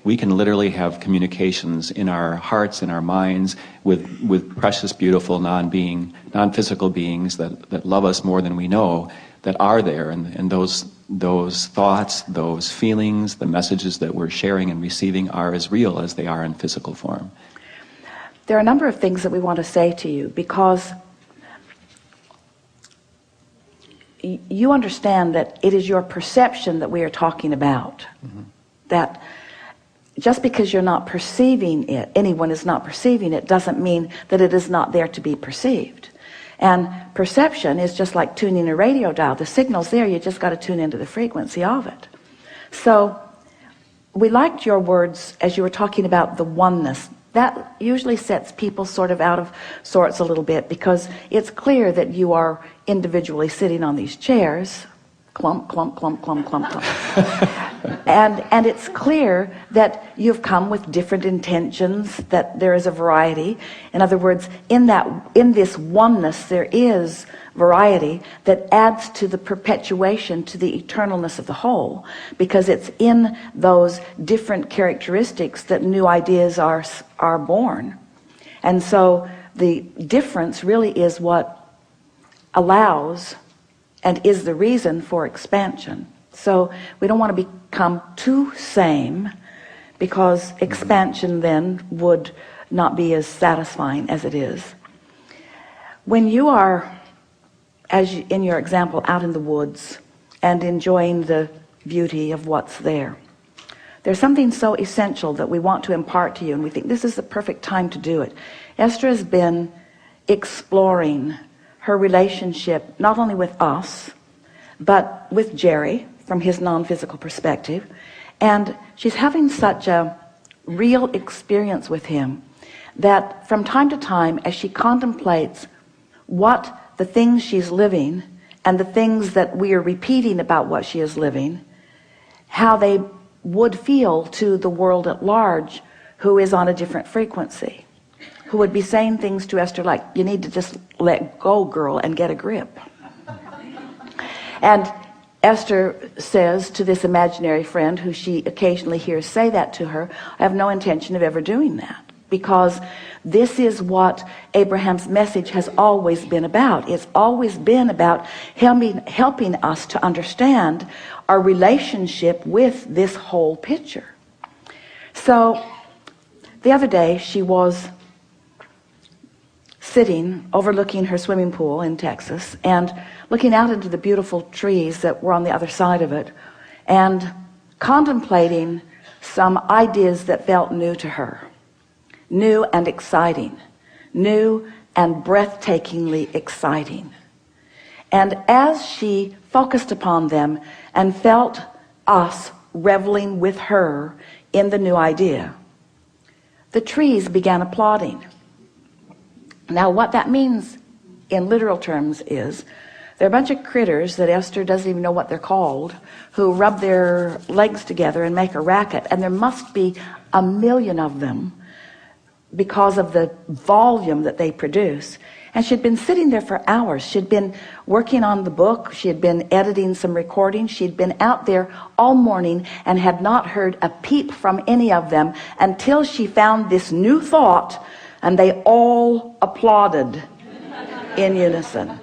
we can literally have communications in our hearts, in our minds, with precious, beautiful, non-physical beings that love us more than we know, that are there, and those thoughts, those feelings, the messages that we're sharing and receiving are as real as they are in physical form. There are a number of things that we want to say to you, because you understand that it is your perception that we are talking about. Mm-hmm. That just because you're not perceiving it, anyone is not perceiving it, doesn't mean that it is not there to be perceived. And perception is just like tuning a radio dial. The signal's there, you just got to tune into the frequency of it. So we liked your words as you were talking about the oneness. That usually sets people sort of out of sorts a little bit, because it's clear that you are individually sitting on these chairs, clump, clump, clump, clump, clump, clump. And it's clear that you've come with different intentions, that there is a variety. In other words, in this oneness there is variety that adds to the perpetuation, to the eternalness of the whole, because it's in those different characteristics that new ideas are born. And so the difference really is what allows and is the reason for expansion. So we don't want to become too same, because expansion then would not be as satisfying as it is. When you are, in your example, out in the woods and enjoying the beauty of what's there, there's something so essential that we want to impart to you, and we think this is the perfect time to do it. Esther has been exploring her relationship not only with us, but with Jerry from his non-physical perspective, and she's having such a real experience with him that from time to time, as she contemplates what the things she's living and the things that we are repeating about what she is living, how they would feel to the world at large who is on a different frequency, who would be saying things to Esther like, you need to just let go, girl, and get a grip. And Esther says to this imaginary friend, who she occasionally hears say that to her, I have no intention of ever doing that, because this is what Abraham's message has always been about. It's always been about helping us to understand our relationship with this whole picture. So the other day she was sitting overlooking her swimming pool in Texas and looking out into the beautiful trees that were on the other side of it, and contemplating some ideas that felt new to her, new and exciting, new and breathtakingly exciting. And as she focused upon them and felt us reveling with her in the new idea, the trees began applauding. Now what that means in literal terms is they're a bunch of critters that Esther doesn't even know what they're called, who rub their legs together and make a racket, and there must be 1 million of them because of the volume that they produce. And she'd been sitting there for hours. She'd been working on the book. She had been editing some recordings. She'd been out there all morning and had not heard a peep from any of them until she found this new thought, and they all applauded in unison.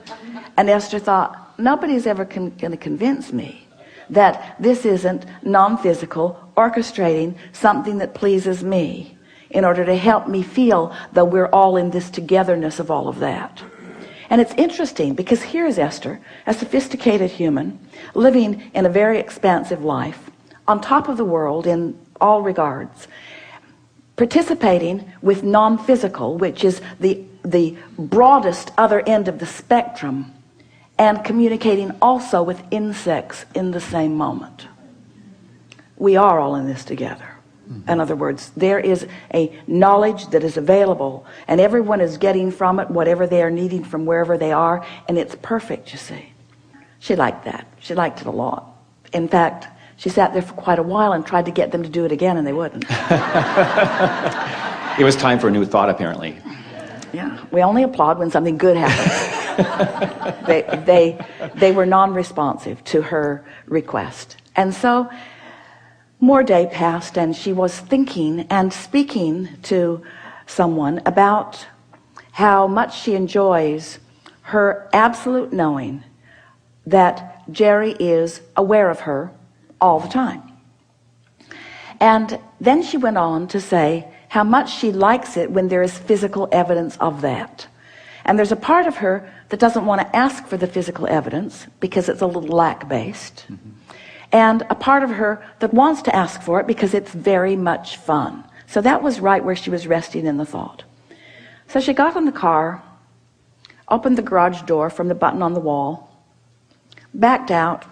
And Esther thought, nobody's ever going to convince me that this isn't non-physical orchestrating something that pleases me in order to help me feel that we're all in this togetherness of all of that. And it's interesting because here's Esther, a sophisticated human, living in a very expansive life, on top of the world in all regards, participating with non-physical, which is the broadest other end of the spectrum, and communicating also with insects in the same moment. We are all in this together. In other words, there is a knowledge that is available, and everyone is getting from it whatever they are needing from wherever they are, and it's perfect, you see. She liked that. She liked it a lot. In fact, she sat there for quite a while and tried to get them to do it again, and they wouldn't. It was time for a new thought, apparently. Yeah, we only applaud when something good happens. they were non-responsive to her request. And so more day passed, and she was thinking and speaking to someone about how much she enjoys her absolute knowing that Jerry is aware of her all the time. And then she went on to say how much she likes it when there is physical evidence of that. And there's a part of her that doesn't want to ask for the physical evidence because it's a little lack-based. And a part of her that wants to ask for it because it's very much fun. So that was right where she was resting in the thought. So she got in the car, opened the garage door from the button on the wall, backed out.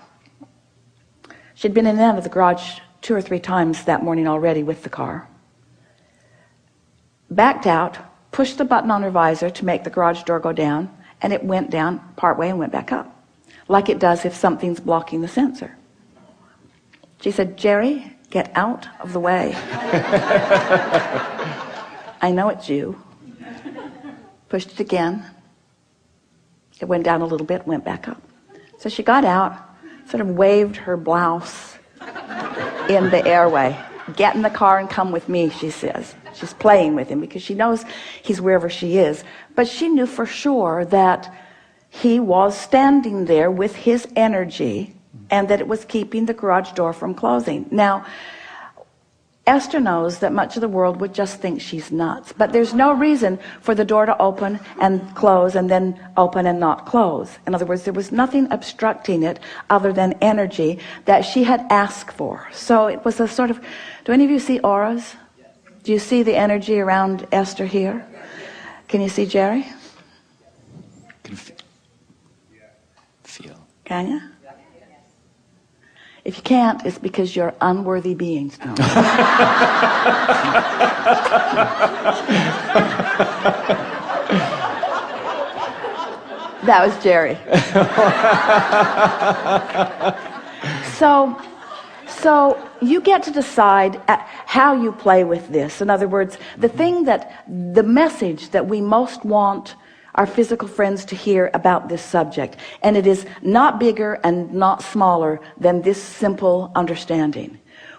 She'd been in and out of the garage 2 or 3 times that morning already with the car. Backed out, pushed the button on her visor to make the garage door go down, and it went down partway and went back up, like it does if something's blocking the sensor. She said, "Jerry, get out of the way." "I know it's you." Pushed it again. It went down a little bit, went back up. So she got out, sort of waved her blouse in the airway. "Get in the car and come with me," she says. She's playing with him because she knows he's wherever she is. But she knew for sure that he was standing there with his energy and that it was keeping the garage door from closing. Now, Esther knows that much of the world would just think she's nuts, but there's no reason for the door to open and close and then open and not close. In other words, there was nothing obstructing it other than energy that she had asked for. So it was a sort of, do any of you see auras? Do you see the energy around Esther here? Can you see Jerry? Can feel. Can you? If you can't, it's because you're unworthy beings. No. That was Jerry. So you get to decide how you play with this. In other words, the message that we most want our physical friends to hear about this subject, and it is not bigger and not smaller than this simple understanding.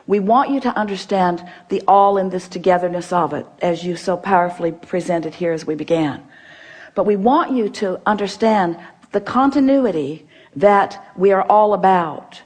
We want you to understand the all in this togetherness of it, as you so powerfully presented here as we began. But we want you to understand the continuity that we are all about.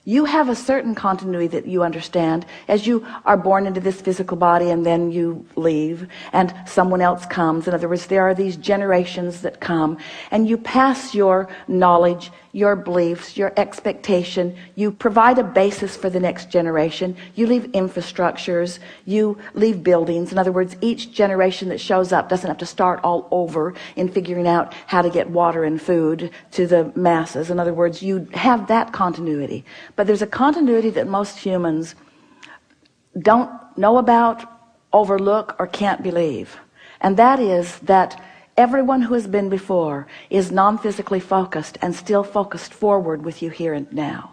You have a certain continuity that you understand as you are born into this physical body and then you leave and someone else comes. In other words, there are these generations that come and you pass your knowledge, your beliefs, your expectation. You provide a basis for the next generation. You leave infrastructures. You leave buildings. In other words, each generation that shows up doesn't have to start all over in figuring out how to get water and food to the masses. In other words, you have that continuity. But there's a continuity that most humans don't know about, overlook, or can't believe. And that is that everyone who has been before is non-physically focused and still focused forward with you here and now.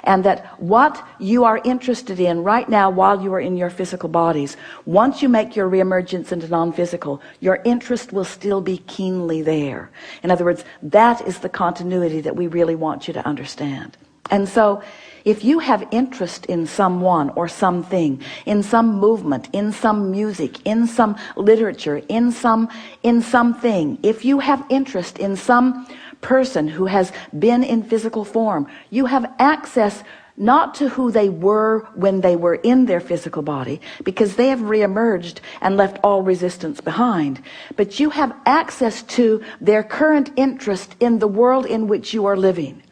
And that what you are interested in right now while you are in your physical bodies, once you make your reemergence into non-physical, your interest will still be keenly there. In other words, that is the continuity that we really want you to understand. And so if you have interest in someone or something, in some movement, in some music, in some literature, in something, if you have interest in some person who has been in physical form, you have access not to who they were when they were in their physical body, because they have reemerged and left all resistance behind, but you have access to their current interest in the world in which you are living.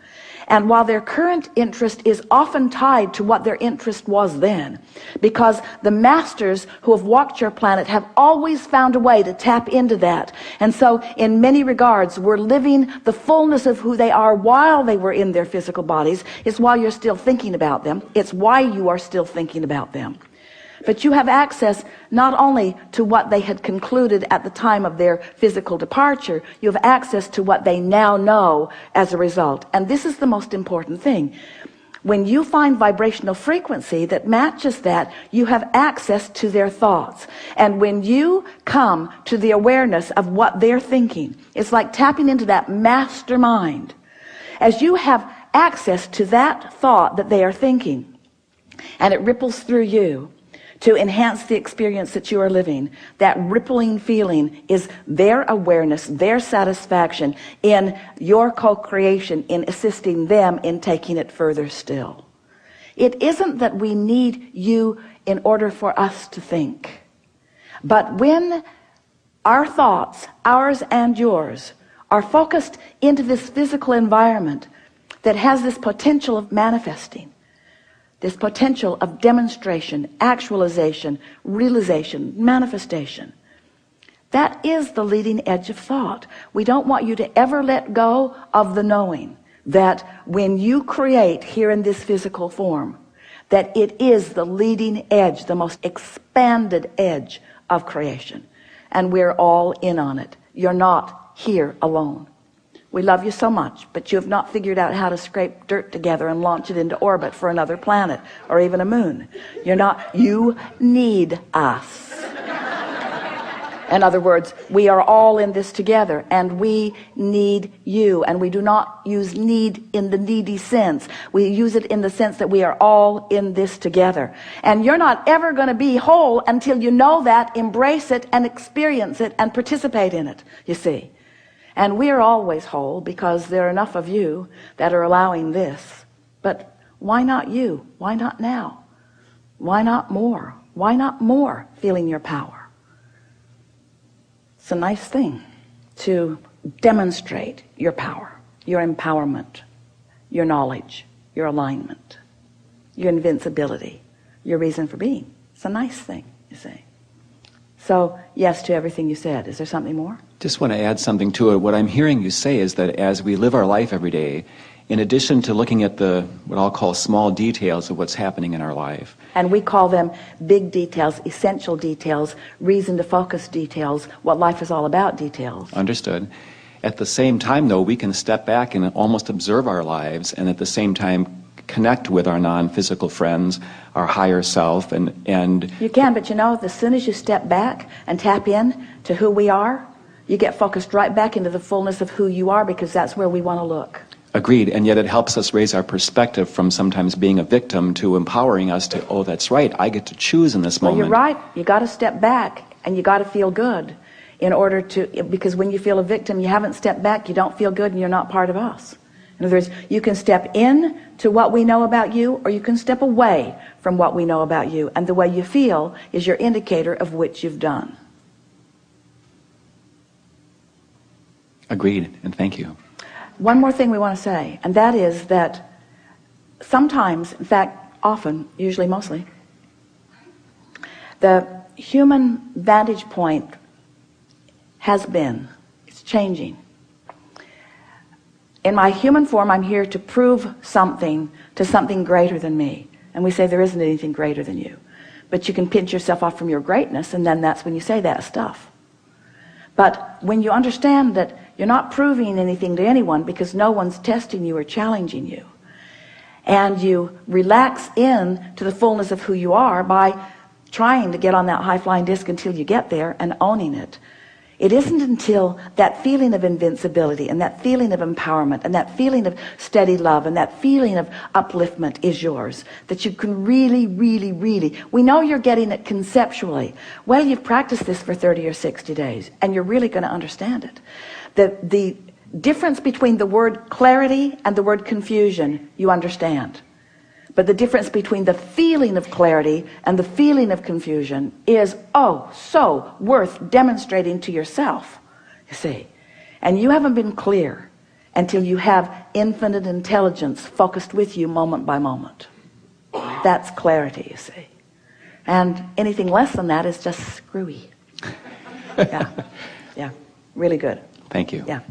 And while their current interest is often tied to what their interest was then, because the masters who have walked your planet have always found a way to tap into that. And so in many regards, we're living the fullness of who they are while they were in their physical bodies. It's while you're still thinking about them. It's why you are still thinking about them. But you have access not only to what they had concluded at the time of their physical departure, you have access to what they now know as a result. And this is the most important thing. When you find vibrational frequency that matches that, you have access to their thoughts. And when you come to the awareness of what they're thinking, it's like tapping into that mastermind. As you have access to that thought that they are thinking, and it ripples through you to enhance the experience that you are living. That rippling feeling is their awareness, their satisfaction in your co-creation, in assisting them in taking it further still. It isn't that we need you in order for us to think, but when our thoughts, ours and yours, are focused into this physical environment that has this potential of manifesting, this potential of demonstration, actualization, realization, manifestation, that is the leading edge of thought. We don't want you to ever let go of the knowing that when you create here in this physical form, that it is the leading edge, the most expanded edge of creation, and we're all in on it. You're not here alone. We love you so much, but you have not figured out how to scrape dirt together and launch it into orbit for another planet or even a moon. You need us. In other words, we are all in this together, and we need you. And we do not use need in the needy sense. We use it in the sense that we are all in this together. And you're not ever going to be whole until you know that, embrace it, and experience it, and participate in it, you see. And we are always whole because there are enough of you that are allowing this. But why not you? Why not now? Why not more? Why not more feeling your power? It's a nice thing to demonstrate your power, your empowerment, your knowledge, your alignment, your invincibility, your reason for being. It's a nice thing, you see. So yes to everything you said. Is there something more? Just want to add something to it. What I'm hearing you say is that as we live our life every day, in addition to looking at what I'll call small details of what's happening in our life. And we call them big details, essential details, reason to focus details, what life is all about details. Understood. At the same time, though, we can step back and almost observe our lives, and at the same time connect with our non-physical friends, our higher self, and you can, but as soon as you step back and tap in to who we are, you get focused right back into the fullness of who you are, because that's where we want to look. Agreed, and yet it helps us raise our perspective from sometimes being a victim to empowering us to, oh, that's right, I get to choose in this moment. Well, you're right. You got to step back, and you got to feel good in order to, because when you feel a victim, you haven't stepped back, you don't feel good, and you're not part of us. In other words, you can step in to what we know about you, or you can step away from what we know about you, and the way you feel is your indicator of which you've done. Agreed, and thank you. One more thing we want to say, and that is that sometimes, in fact, often, usually mostly, the human vantage point it's changing. In my human form, I'm here to prove something to something greater than me. And we say there isn't anything greater than you. But you can pinch yourself off from your greatness, and then that's when you say that stuff. But when you understand that you're not proving anything to anyone because no one's testing you or challenging you, and you relax in to the fullness of who you are by trying to get on that high-flying disc until you get there and owning it, it isn't until that feeling of invincibility and that feeling of empowerment and that feeling of steady love and that feeling of upliftment is yours that you can really, we know you're getting it conceptually. Well, you've practiced this for 30 or 60 days and you're really going to understand it. The difference between the word clarity and the word confusion, you understand. But the difference between the feeling of clarity and the feeling of confusion is, oh, so worth demonstrating to yourself, you see. And you haven't been clear until you have infinite intelligence focused with you moment by moment. That's clarity, you see. And anything less than that is just screwy. Yeah, really good. Thank you. Yeah.